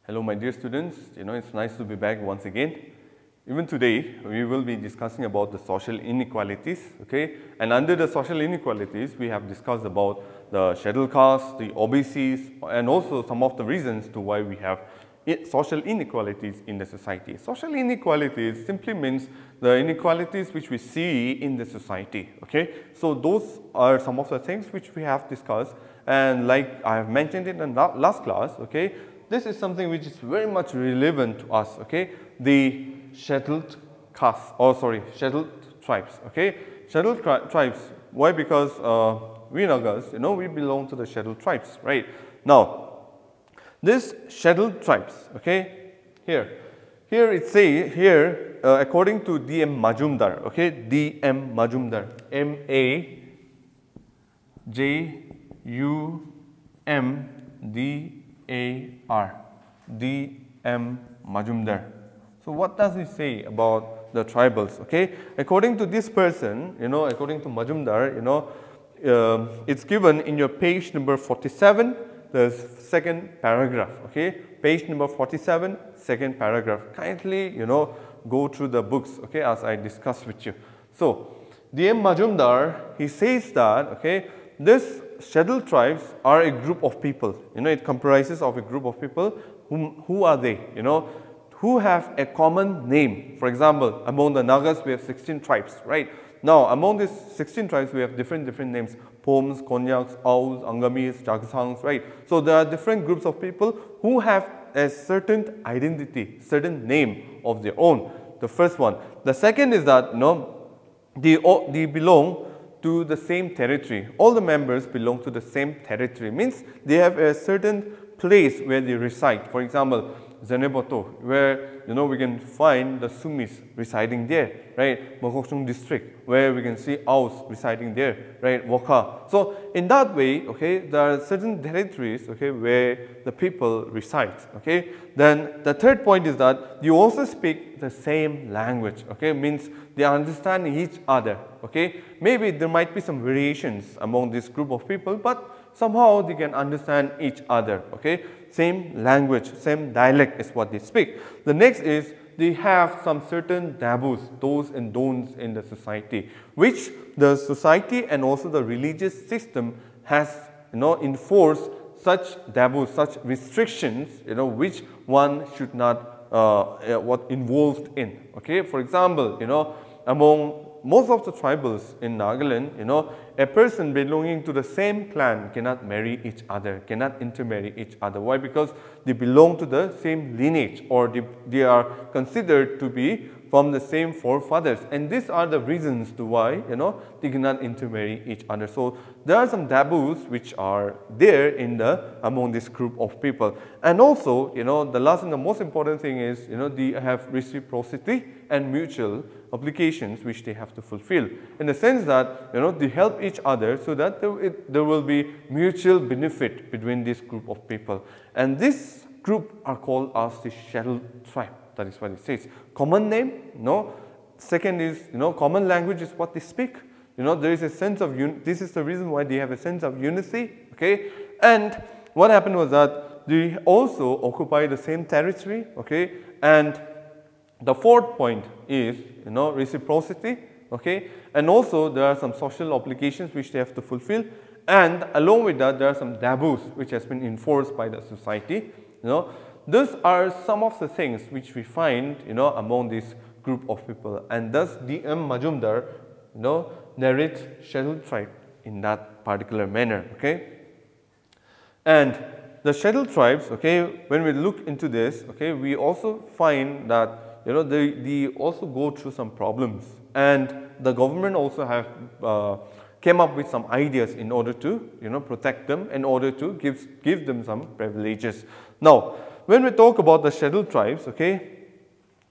Hello my dear students, it's nice to be back once again. Even today we will be discussing about the social inequalities, okay? And under the social inequalities we have discussed about the scheduled castes, the OBCs, and also some of the reasons to why we have social inequalities in the society. Social inequalities simply means the inequalities which we see in the society, okay? So those are some of the things which we have discussed, and like I have mentioned in the last class, okay? This is something which is very much relevant to us, okay? The scheduled castes, scheduled tribes, okay? Scheduled tribes, why? Because we Nagas, we belong to the scheduled tribes, right? Now, this scheduled tribes, okay, here it says here, according to D.M. Majumdar, okay, D.M. Majumdar, M-A-J-U-M-D-A-R, D.M. Majumdar. So what does he say about the tribals, okay? According to this person, according to Majumdar, it's given in your page number 47, the second paragraph, okay? Page number 47, second paragraph. Kindly, go through the books, okay, as I discussed with you. So, D.M. Majumdar, he says that, okay, this scheduled tribes are a group of people, it comprises of a group of people who are they, who have a common name. For example, among the Nagas we have 16 tribes, right? Now, among these 16 tribes we have different names, Poms, Konyaks, Aus, Angamis, Jagsangs, right? So there are different groups of people who have a certain identity, certain name of their own. The first one. The second is that, they belong to the same territory. All the members belong to the same territory. Means they have a certain place where they reside. For example, Zaneboto, where we can find the Sumis residing there, right? Mokokchung district, where we can see Aus residing there, right? Wokha. So in that way, okay, there are certain territories, okay, where the people reside, okay. Then the third point is that you also speak the same language, okay, means they understand each other, okay. Maybe there might be some variations among this group of people, but somehow they can understand each other, okay. Same language, same dialect is what they speak. The next is they have some certain taboos, do's and don'ts in the society, which the society and also the religious system has, enforced such taboos, such restrictions, which one should not involved in. Okay, for example, among most of the tribals in Nagaland, a person belonging to the same clan cannot marry each other, cannot intermarry each other. Why? Because they belong to the same lineage, or they are considered to be from the same forefathers. And these are the reasons to why, they cannot intermarry each other. So there are some taboos which are there among this group of people. And also, the last and the most important thing is, they have reciprocity and mutual obligations which they have to fulfill, in the sense that they help each other so that there will be mutual benefit between this group of people. And this group are called as the scheduled tribe. That is what it says. Common name, no. Second is, common language is what they speak. There is a sense of this is the reason why they have a sense of unity. Okay, and what happened was that they also occupy the same territory. Okay, and the fourth point is, reciprocity, okay, and also there are some social obligations which they have to fulfill, and along with that there are some taboos which has been enforced by the society. These are some of the things which we find, among this group of people, and thus D.M. Majumdar, narrates scheduled tribe in that particular manner, okay. And the scheduled tribes, okay, when we look into this, okay, we also find that they also go through some problems, and the government also have came up with some ideas in order to protect them, in order to give them some privileges. Now, when we talk about the scheduled tribes, okay,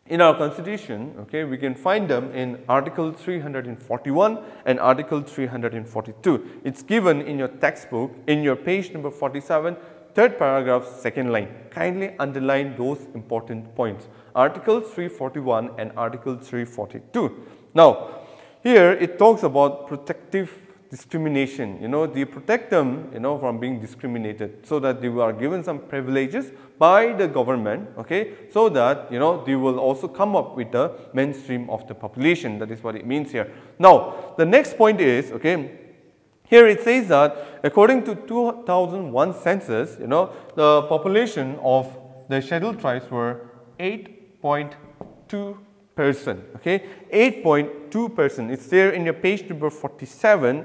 in our constitution, okay, we can find them in Article 341 and Article 342. It's given in your textbook in your page number 47. Third paragraph, second line. Kindly underline those important points. Article 341 and Article 342. Now, here it talks about protective discrimination, they protect them, from being discriminated, so that they are given some privileges by the government, okay, so that, they will also come up with the mainstream of the population. That is what it means here. Now, the next point is, okay, here it says that according to 2001 census, the population of the Shuttle Tribes were 8.2%, okay, 8.2%. It's there in your page number 47,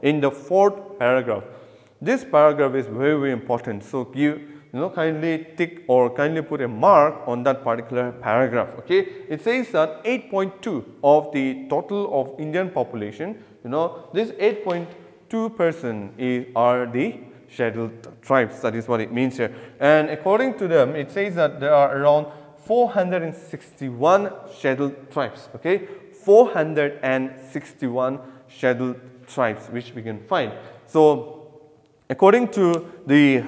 in the 4th paragraph. This paragraph is very, very important. So kindly tick or kindly put a mark on that particular paragraph, okay. It says that 8.2 of the total of Indian population, this 8.2% are the Shuttle Tribes. That is what it means here. And according to them, it says that there are around 461 Shuttle Tribes, okay, 461 Shuttle Tribes which we can find. So according to the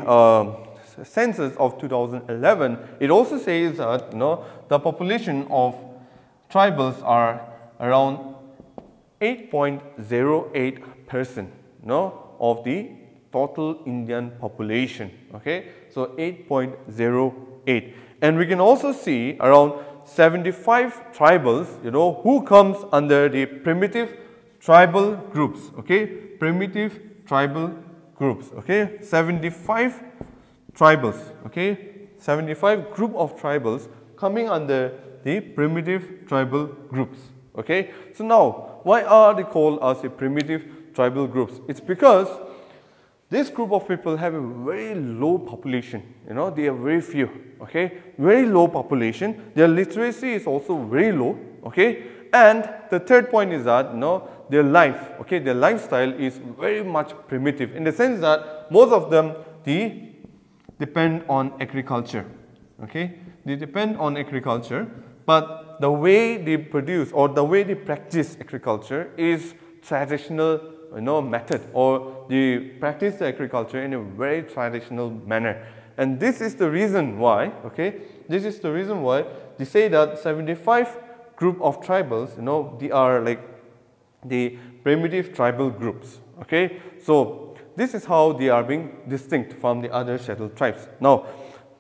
census of 2011, it also says that the population of tribals are around 8.08%, of the total Indian population, okay. So 8.08, and we can also see around 75 tribals, who comes under the primitive tribal groups, okay, primitive tribal groups, okay, 75 tribals, okay, 75 group of tribals coming under the primitive tribal groups, okay. So now, why are they called as a primitive tribal groups? It's because this group of people have a very low population, they are very few, okay, very low population. Their literacy is also very low, okay. And the third point is that, their life, okay, their lifestyle is very much primitive, in the sense that most of them, they depend on agriculture, okay. They depend on agriculture, but the way they produce or the way they practice agriculture is traditional, method, or they practice the agriculture in a very traditional manner. And this is the reason why, okay, this is the reason why they say that 75 group of tribals, they are like the primitive tribal groups, okay. So this is how they are being distinct from the other Shuttle Tribes. Now,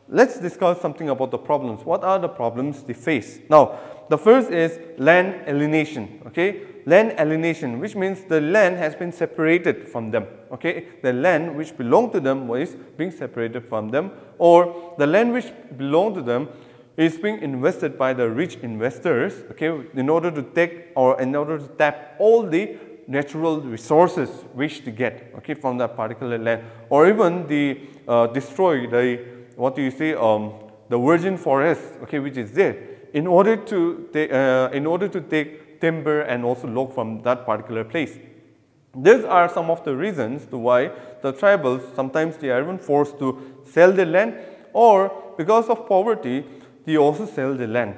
let's discuss something about the problems. What are the problems they face? Now, the first is land alienation, okay. Land alienation, which means the land has been separated from them, okay. The land which belonged to them is being separated from them, or the land which belonged to them is being invested by the rich investors, okay, in order to take or in order to tap all the natural resources which they get, okay, from that particular land, or even the destroy the the virgin forest, okay, which is there, in order to take timber and also log from that particular place. These are some of the reasons to why the tribals sometimes they are even forced to sell their land, or because of poverty they also sell the land.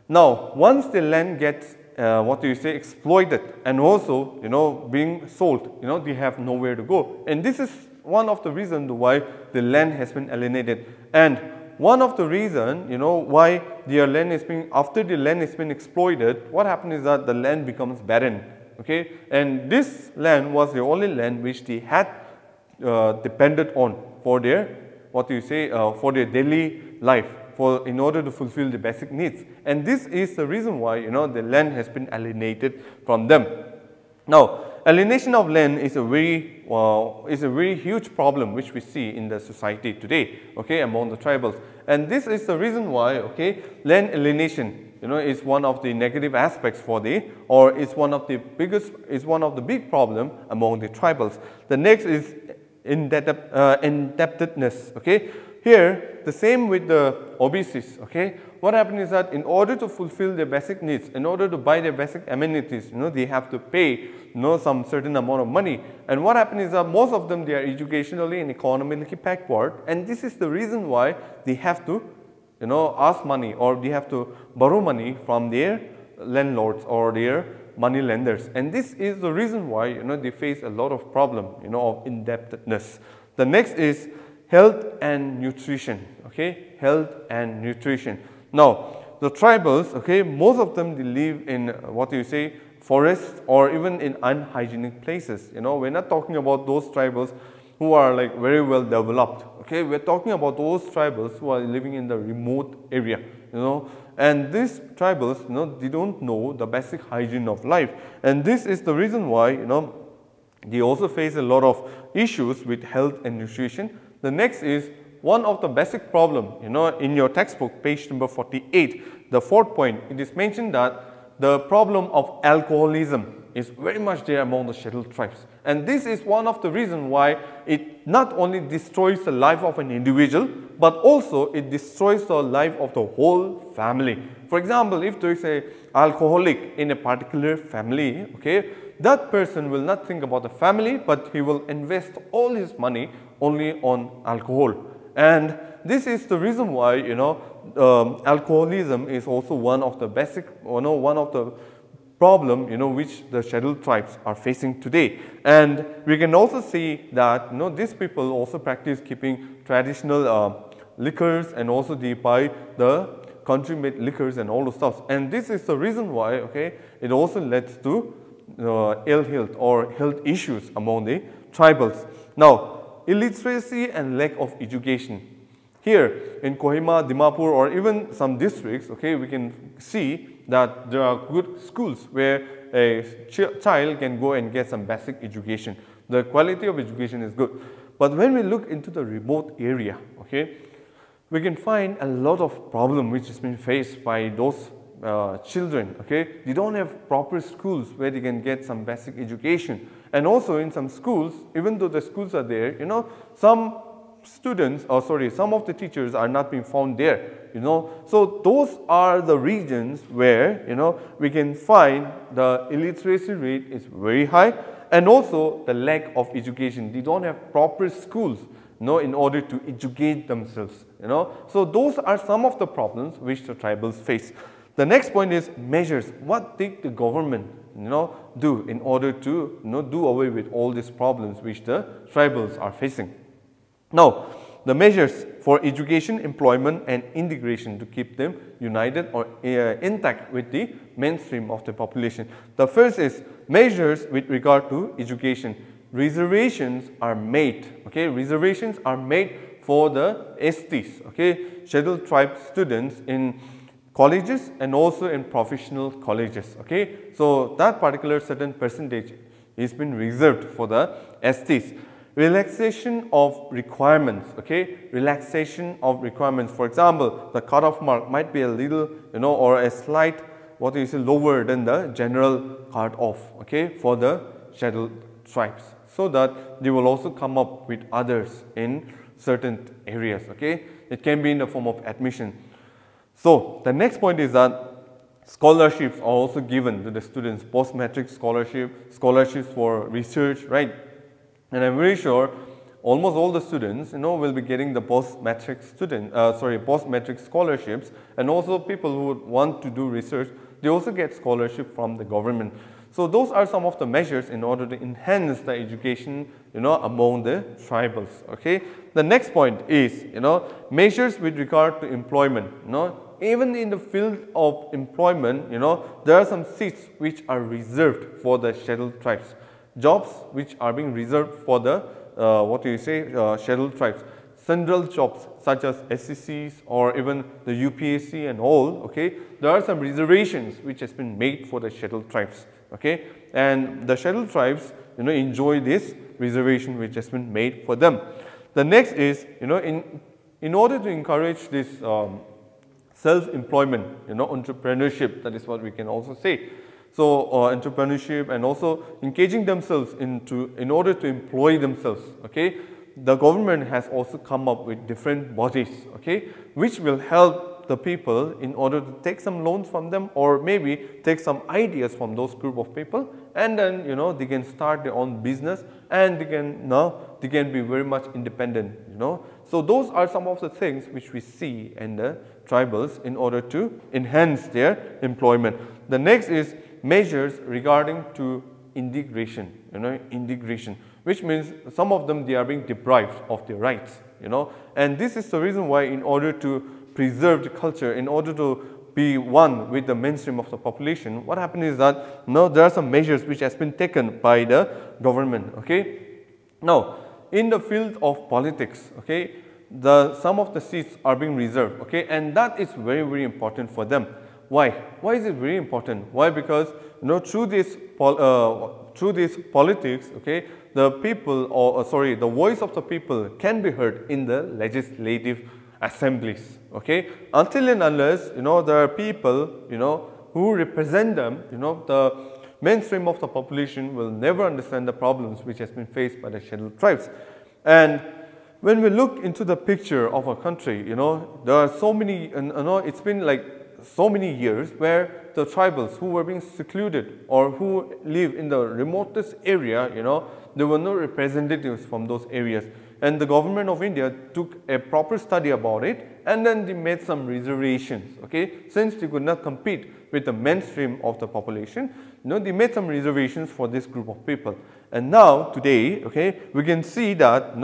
Now, once the land gets exploited and also being sold, they have nowhere to go, and this is one of the reasons why the land has been alienated. And one of the reasons, why their land is being, after the land has been exploited, what happens is that the land becomes barren, okay, and this land was the only land which they had depended on for their for their daily life, in order to fulfill the basic needs. And this is the reason why the land has been alienated from them. Now, alienation of land is a very huge problem which we see in the society today, okay, among the tribals. And this is the reason why, okay, land alienation is one of the negative aspects for is one of the big problem among the tribals. The next is indebtedness, okay. Here, the same with the OBCs, okay. What happens is that in order to fulfill their basic needs, in order to buy their basic amenities, they have to pay, some certain amount of money. And what happens is that most of them, they are educationally and economically backward, and this is the reason why they have to, ask money, or they have to borrow money from their landlords or their money lenders. And this is the reason why, they face a lot of problem, of indebtedness. The next is health and nutrition, okay, health and nutrition. Now, the tribals, okay, most of them, they live in forests or even in unhygienic places. You know, we're not talking about those tribals who are like very well developed. Okay, we're talking about those tribals who are living in the remote area. You know, and these tribals, you know, they don't know the basic hygiene of life, and this is the reason why, you know, they also face a lot of issues with health and nutrition. The next is one of the basic problem, you know, in your textbook, page number 48, the fourth point, it is mentioned that the problem of alcoholism is very much there among the Shuttle Tribes. And this is one of the reasons why it not only destroys the life of an individual, but also it destroys the life of the whole family. For example, if there is an alcoholic in a particular family, okay, that person will not think about the family, but he will invest all his money only on alcohol. And this is the reason why, you know, alcoholism is also one of the basic, you know, one of the problem, you know, which the Shuttle Tribes are facing today. And we can also see that, you know, these people also practice keeping traditional liquors, and also they buy the country-made liquors and all the stuff. And this is the reason why, okay, it also leads to ill health or health issues among the tribals. Now, illiteracy and lack of education. Here in Kohima, Dimapur, or even some districts, okay, we can see that there are good schools where a child can go and get some basic education. The quality of education is good. But when we look into the remote area, okay, we can find a lot of problem which has been faced by those children. Okay, they don't have proper schools where they can get some basic education. And also in some schools, even though the schools are there, you know, some students, or sorry, some of the teachers are not being found there, you know. So those are the regions where, you know, we can find the illiteracy rate is very high, and also the lack of education. They don't have proper schools, you know, in order to educate themselves, you know. So those are some of the problems which the tribals face. The next point is measures. What did the government, you know, do in order to, you know, do away with all these problems which the tribals are facing? Now, the measures for education, employment, and integration to keep them united or intact with the mainstream of the population. The first is measures with regard to education. Reservations are made, okay, reservations are made for the STs, okay, Scheduled Tribe students in colleges and also in professional colleges, okay. So that particular certain percentage is been reserved for the STs. Relaxation of requirements, okay, relaxation of requirements. For example, the cutoff mark might be a little, you know, or a slight, what is lower than the general cutoff, okay, for the Scheduled Tribes, so that they will also come up with others in certain areas, okay. It can be in the form of admission. So the next point is that scholarships are also given to the students, post-matric scholarship, scholarships for research, right? And I'm very sure almost all the students, you know, will be getting the post-matric post-matric scholarships, and also people who would want to do research, they also get scholarship from the government. So those are some of the measures in order to enhance the education, you know, among the tribals, okay. The next point is, you know, measures with regard to employment, you know. Even in the field of employment, you know, there are some seats which are reserved for the Scheduled Tribes. Jobs which are being reserved for the, Scheduled Tribes. Central jobs such as SCCs or even the UPSC and all, okay, there are some reservations which has been made for the Scheduled Tribes, okay, and the Scheduled Tribes, you know, enjoy this reservation which has been made for them. The next is, you know, in order to encourage this self-employment, you know, entrepreneurship, that is what we can also say. So entrepreneurship and also engaging themselves in order to employ themselves, okay. The government has also come up with different bodies, okay, which will help the people in order to take some loans from them, or maybe take some ideas from those group of people, and then, you know, they can start their own business, and they can be very much independent, you know. So those are some of the things which we see in the tribals in order to enhance their employment. The next is measures regarding to integration, you know, integration, which means some of them, they are being deprived of their rights, you know, and this is the reason why, in order to preserve the culture, in order to be one with the mainstream of the population, what happened is that now there are some measures which has been taken by the government. Okay. Now, in the field of politics, okay, some of the seats are being reserved, okay, and that is very, very important for them. Why? Why is it very important? Why? Because through this politics, okay, the people, or sorry, the voice of the people can be heard in the legislative assemblies. Okay, until and unless there are people who represent them, the mainstream of the population will never understand the problems which has been faced by the scheduled tribes. And when we look into the picture of a country, there are so many, it's been like so many years where the tribals who were being secluded or who live in the remotest area, there were no representatives from those areas. And the government of India took a proper study about it, and then they made some reservations, okay. Since they could not compete with the mainstream of the population, they made some reservations for this group of people. And now, today, okay, we can see that,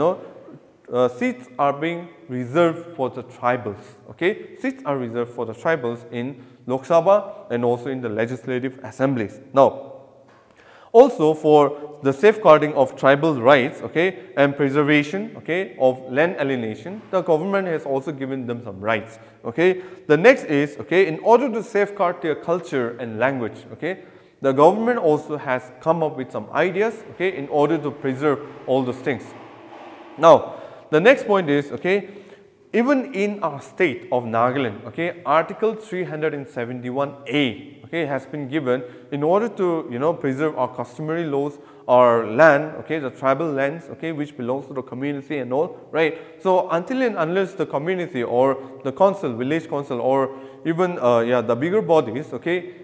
seats are being reserved for the tribals, okay. Seats are reserved for the tribals in Lok Sabha and also in the legislative assemblies. Now, also for the safeguarding of tribal rights, okay, and preservation, okay, of land alienation, the government has also given them some rights, okay. The next is, okay, in order to safeguard their culture and language, okay, the government also has come up with some ideas, okay, in order to preserve all those things. Now, the next point is, okay, even in our state of Nagaland, okay, Article 371A, okay, has been given in order to, preserve our customary laws, our land, okay, the tribal lands, okay, which belongs to the community and all, right. So, until and unless the community or the council, village council, or even, the bigger bodies, okay,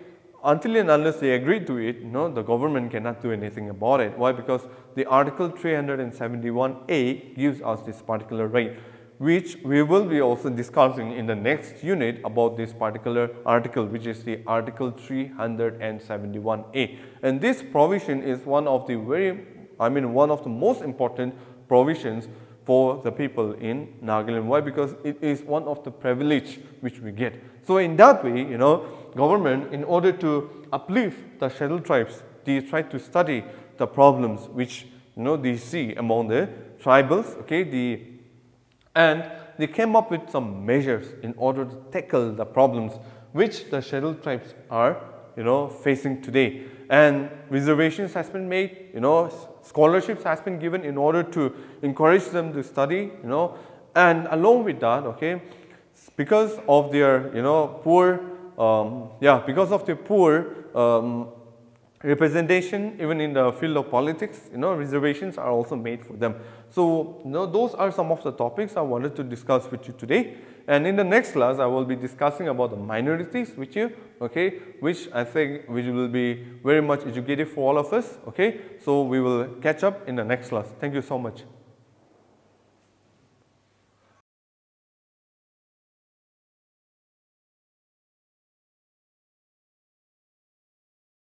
until and unless they agree to it, the government cannot do anything about it. Why? Because the Article 371A gives us this particular right, which we will be also discussing in the next unit about this particular article, which is the Article 371A. And this provision is one of the one of the most important provisions for the people in Nagaland. Why? Because it is one of the privilege which we get. So in that way, government, in order to uplift the scheduled tribes, they try to study the problems which they see among the tribals, okay, and they came up with some measures in order to tackle the problems which the scheduled tribes are facing today. And reservations has been made, scholarships has been given in order to encourage them to study, and along with that, okay, because of their poor representation even in the field of politics, reservations are also made for them. So, those are some of the topics I wanted to discuss with you today. And in the next class, I will be discussing about the minorities with you, okay, which I think will be very much educative for all of us, okay. So, we will catch up in the next class. Thank you so much.